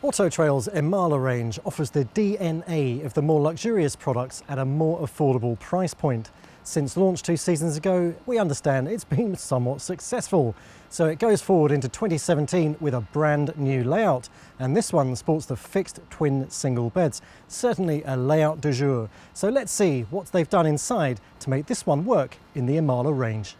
Auto-Trail's Imala range offers the DNA of the more luxurious products at a more affordable price point. Since launch 2 seasons ago, we understand it's been somewhat successful. So it goes forward into 2017 with a brand new layout. And this one sports the fixed twin single beds. Certainly a layout du jour. So let's see what they've done inside to make this one work in the Imala range.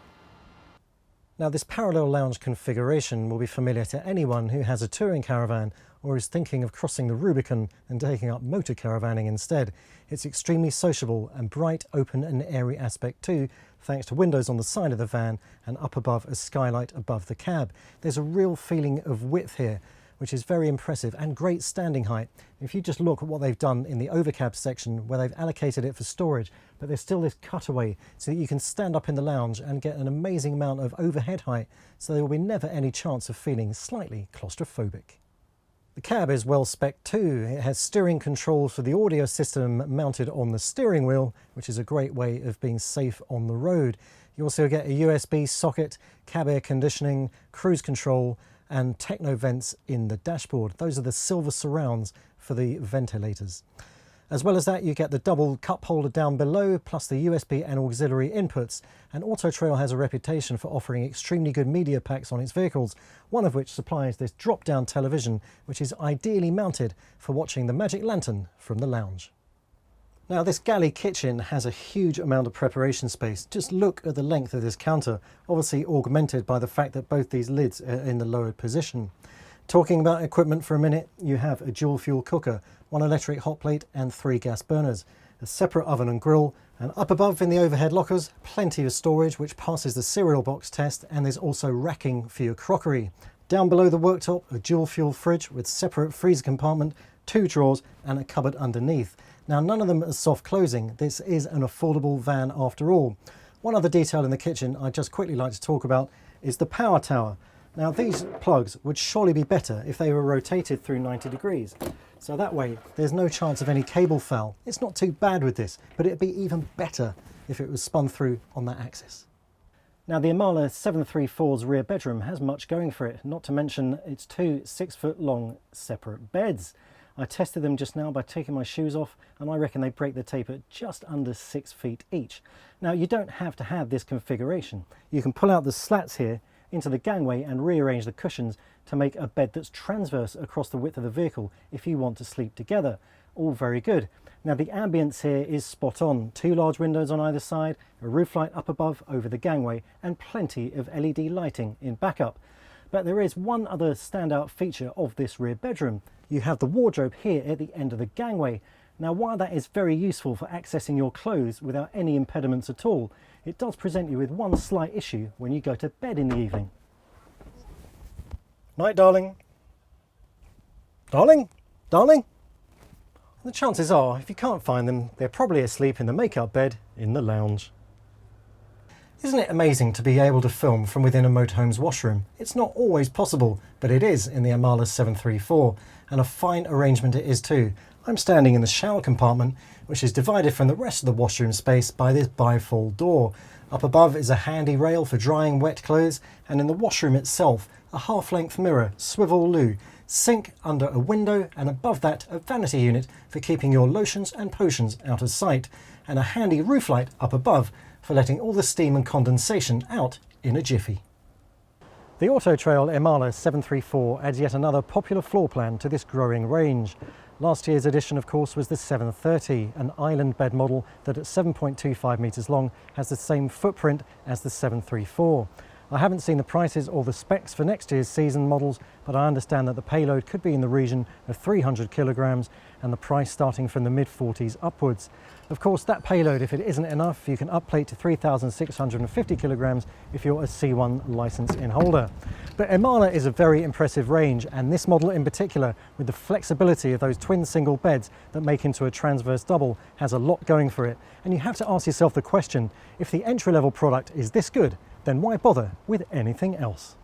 Now, this parallel lounge configuration will be familiar to anyone who has a touring caravan or is thinking of crossing the Rubicon and taking up motor caravanning instead. It's extremely sociable and bright, open and airy aspect too, thanks to windows on the side of the van and up above a skylight above the cab. There's a real feeling of width here, which is very impressive, and great standing height. If you just look at what they've done in the overcab section where they've allocated it for storage, but there's still this cutaway so that you can stand up in the lounge and get an amazing amount of overhead height, so there will be never any chance of feeling slightly claustrophobic. The cab is well spec'd too. It has steering controls for the audio system mounted on the steering wheel, which is a great way of being safe on the road. You also get a USB socket, cab air conditioning, cruise control, and techno vents in the dashboard. Those are the silver surrounds for the ventilators. As well as that, you get the double cup holder down below, plus the USB and auxiliary inputs. And Auto-Trail has a reputation for offering extremely good media packs on its vehicles, one of which supplies this drop-down television, which is ideally mounted for watching the Magic Lantern from the lounge. Now, this Galley Kitchen has a huge amount of preparation space. Just look at the length of this counter, obviously augmented by the fact that both these lids are in the lowered position. Talking about equipment for a minute, you have a dual fuel cooker, 1 electric hot plate and 3 gas burners, a separate oven and grill, and up above in the overhead lockers, plenty of storage which passes the cereal box test, and there's also racking for your crockery. Down below the worktop, a dual fuel fridge with separate freezer compartment, 2 drawers and a cupboard underneath. Now, none of them are soft closing. This is an affordable van after all. One other detail in the kitchen I'd just quickly like to talk about is the power tower. Now, these plugs would surely be better if they were rotated through 90 degrees. So that way there's no chance of any cable foul. It's not too bad with this, but it'd be even better if it was spun through on that axis. Now, the Imala 734's rear bedroom has much going for it, not to mention its 2 6-foot long separate beds. I tested them just now by taking my shoes off, and I reckon they break the tape at just under 6 feet each. Now, you don't have to have this configuration. You can pull out the slats here into the gangway and rearrange the cushions to make a bed that's transverse across the width of the vehicle if you want to sleep together. All very good. Now, the ambience here is spot on. 2 large windows on either side, a roof light up above over the gangway, and plenty of LED lighting in backup. But there is one other standout feature of this rear bedroom. You have the wardrobe here at the end of the gangway. Now, while that is very useful for accessing your clothes without any impediments at all, it does present you with one slight issue when you go to bed in the evening. Night, darling. Darling? Darling? The chances are, if you can't find them, they're probably asleep in the make-up bed in the lounge. Isn't it amazing to be able to film from within a Motorhomes washroom? It's not always possible, but it is in the Imala 734, and a fine arrangement it is too. I'm standing in the shower compartment, which is divided from the rest of the washroom space by this bifold door. Up above is a handy rail for drying wet clothes, and in the washroom itself, a half-length mirror, swivel loo, sink under a window, and above that a vanity unit for keeping your lotions and potions out of sight, and a handy roof light up above for letting all the steam and condensation out in a jiffy. The Auto-Trail Imala 734 adds yet another popular floor plan to this growing range. Last year's edition, of course, was the 730, an island bed model that at 7.25 metres long has the same footprint as the 734. I haven't seen the prices or the specs for next year's season models, but I understand that the payload could be in the region of 300 kilograms and the price starting from the mid-40s upwards. Of course, that payload, if it isn't enough, you can upplate to 3,650 kilograms if you're a C1 licence in holder. But Imala is a very impressive range, and this model in particular, with the flexibility of those twin single beds that make into a transverse double, has a lot going for it. And you have to ask yourself the question, if the entry-level product is this good, then why bother with anything else?